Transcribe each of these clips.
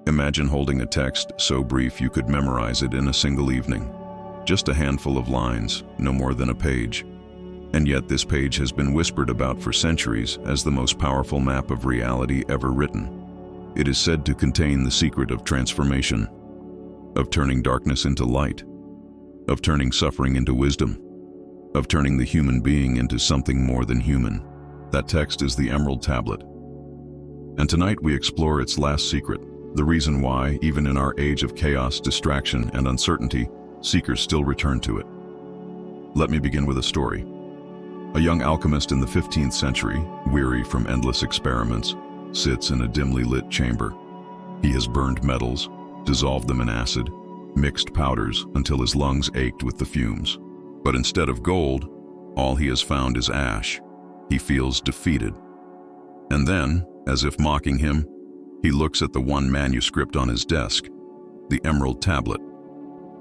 Imagine holding a text so brief you could memorize it in a single evening. Just a handful of lines, no more than a page. And yet this page has been whispered about for centuries as the most powerful map of reality ever written. It is said to contain the secret of transformation, of turning darkness into light, of turning suffering into wisdom, of turning the human being into something more than human. That text is the Emerald Tablet. And tonight we explore its last secret, the reason why, even in our age of chaos, distraction, and uncertainty, seekers still return to it. Let me begin with a story. A young alchemist in the 15th century, weary from endless experiments, sits in a dimly lit chamber. He has burned metals, dissolved them in acid, mixed powders until his lungs ached with the fumes. But instead of gold, all he has found is ash. He feels defeated. And then, as if mocking him, he looks at the one manuscript on his desk, the Emerald Tablet.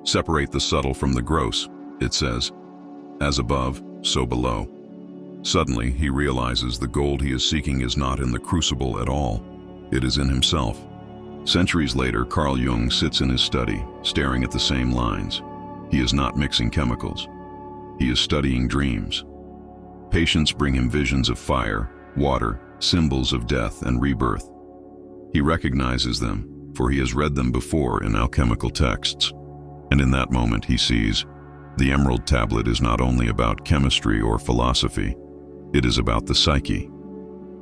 Separate the subtle from the gross, it says. As above, so below. Suddenly, he realizes the gold he is seeking is not in the crucible at all. It is in himself. Centuries later, Carl Jung sits in his study, staring at the same lines. He is not mixing chemicals. He is studying dreams. Patients bring him visions of fire, water, symbols of death and rebirth. He recognizes them, for he has read them before in alchemical texts. And in that moment he sees, the Emerald Tablet is not only about chemistry or philosophy, it is about the psyche.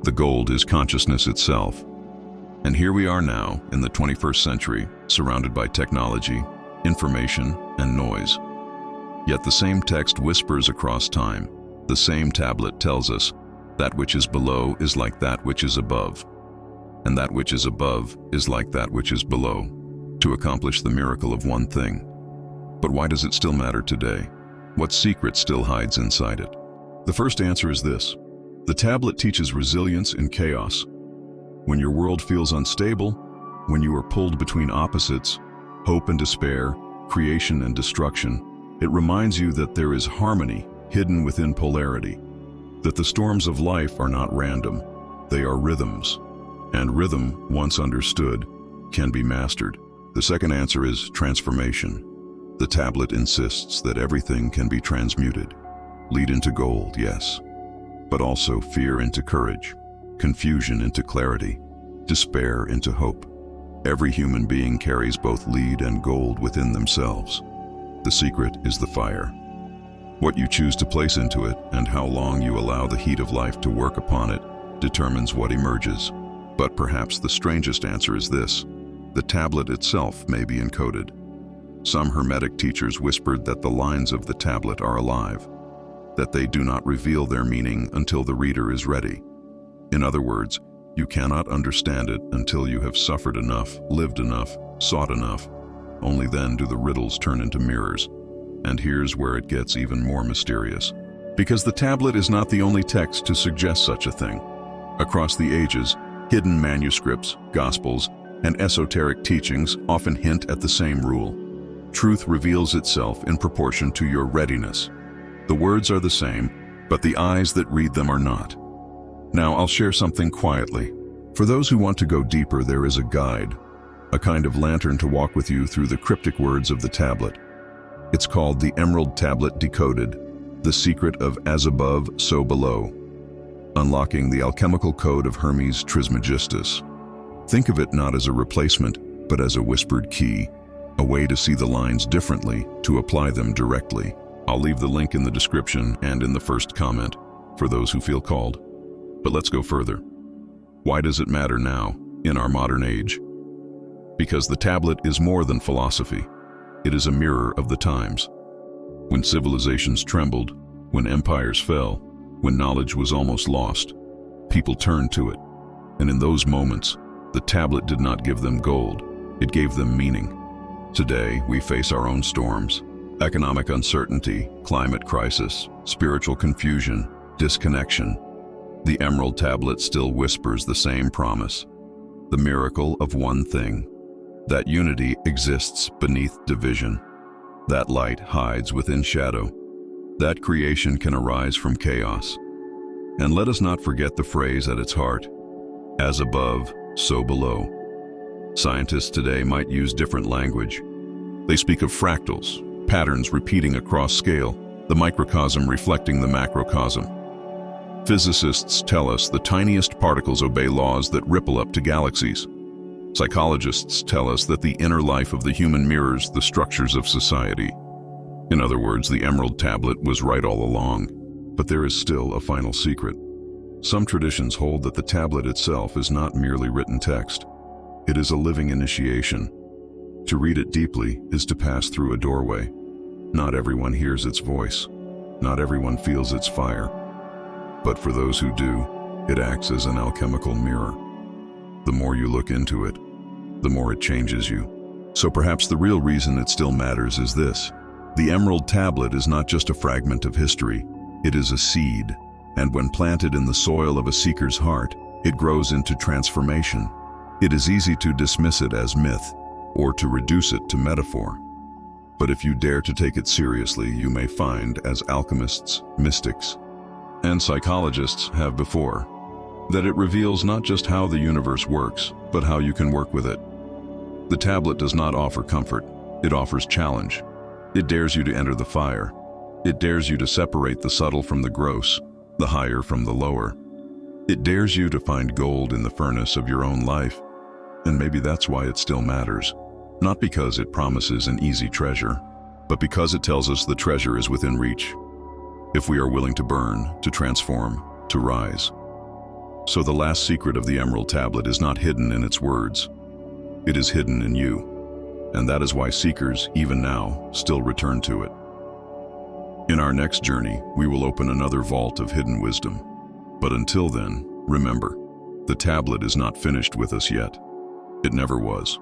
The gold is consciousness itself. And here we are now, in the 21st century, surrounded by technology, information, and noise. Yet the same text whispers across time. The same tablet tells us, that which is below is like that which is above, and that which is above is like that which is below, to accomplish the miracle of one thing. But why does it still matter today? What secret still hides inside it? The first answer is this. The tablet teaches resilience in chaos. When your world feels unstable, when you are pulled between opposites, hope and despair, creation and destruction, it reminds you that there is harmony hidden within polarity, that the storms of life are not random, they are rhythms, and rhythm, once understood, can be mastered. The second answer is transformation. The tablet insists that everything can be transmuted. Lead into gold, yes, but also fear into courage, confusion into clarity, despair into hope. Every human being carries both lead and gold within themselves. The secret is the fire. What you choose to place into it and how long you allow the heat of life to work upon it determines what emerges. But perhaps the strangest answer is this. The tablet itself may be encoded. Some Hermetic teachers whispered that the lines of the tablet are alive, that they do not reveal their meaning until the reader is ready. In other words, you cannot understand it until you have suffered enough, lived enough, sought enough. Only then do the riddles turn into mirrors. And here's where it gets even more mysterious. Because the tablet is not the only text to suggest such a thing. Across the ages, hidden manuscripts, gospels, and esoteric teachings often hint at the same rule. Truth reveals itself in proportion to your readiness. The words are the same, but the eyes that read them are not. Now I'll share something quietly. For those who want to go deeper, there is a guide, a kind of lantern to walk with you through the cryptic words of the tablet. It's called the Emerald Tablet Decoded, the secret of as above, so below, unlocking the alchemical code of Hermes Trismegistus. Think of it not as a replacement, but as a whispered key, a way to see the lines differently, to apply them directly. I'll leave the link in the description and in the first comment for those who feel called. But let's go further. Why does it matter now, in our modern age? Because the tablet is more than philosophy. It is a mirror of the times. When civilizations trembled, when empires fell, when knowledge was almost lost, people turned to it. And in those moments, the tablet did not give them gold, it gave them meaning. Today, we face our own storms: economic uncertainty, climate crisis, spiritual confusion, disconnection. The Emerald Tablet still whispers the same promise: the miracle of one thing. That unity exists beneath division. That light hides within shadow. That creation can arise from chaos. And let us not forget the phrase at its heart: as above, so below. Scientists today might use different language. They speak of fractals, patterns repeating across scale, the microcosm reflecting the macrocosm. Physicists tell us the tiniest particles obey laws that ripple up to galaxies. Psychologists tell us that the inner life of the human mirrors the structures of society. In other words, the Emerald Tablet was right all along. But there is still a final secret. Some traditions hold that the tablet itself is not merely written text. It is a living initiation. To read it deeply is to pass through a doorway. Not everyone hears its voice. Not everyone feels its fire. But for those who do, it acts as an alchemical mirror. The more you look into it, the more it changes you. So perhaps the real reason it still matters is this. The Emerald Tablet is not just a fragment of history. It is a seed, and when planted in the soil of a seeker's heart, it grows into transformation. It is easy to dismiss it as myth, or to reduce it to metaphor. But if you dare to take it seriously, you may find, as alchemists, mystics, and psychologists have before, that it reveals not just how the universe works, but how you can work with it. The tablet does not offer comfort, it offers challenge. It dares you to enter the fire. It dares you to separate the subtle from the gross, the higher from the lower. It dares you to find gold in the furnace of your own life. And maybe that's why it still matters. Not because it promises an easy treasure, but because it tells us the treasure is within reach. If we are willing to burn, to transform, to rise. So the last secret of the Emerald Tablet is not hidden in its words. It is hidden in you. And that is why seekers, even now, still return to it. In our next journey, we will open another vault of hidden wisdom. But until then, remember, the tablet is not finished with us yet. It never was.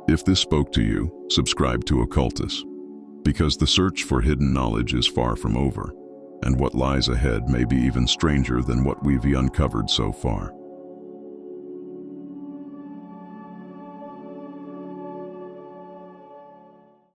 If this spoke to you, subscribe to Occultus, because the search for hidden knowledge is far from over, and what lies ahead may be even stranger than what we've uncovered so far.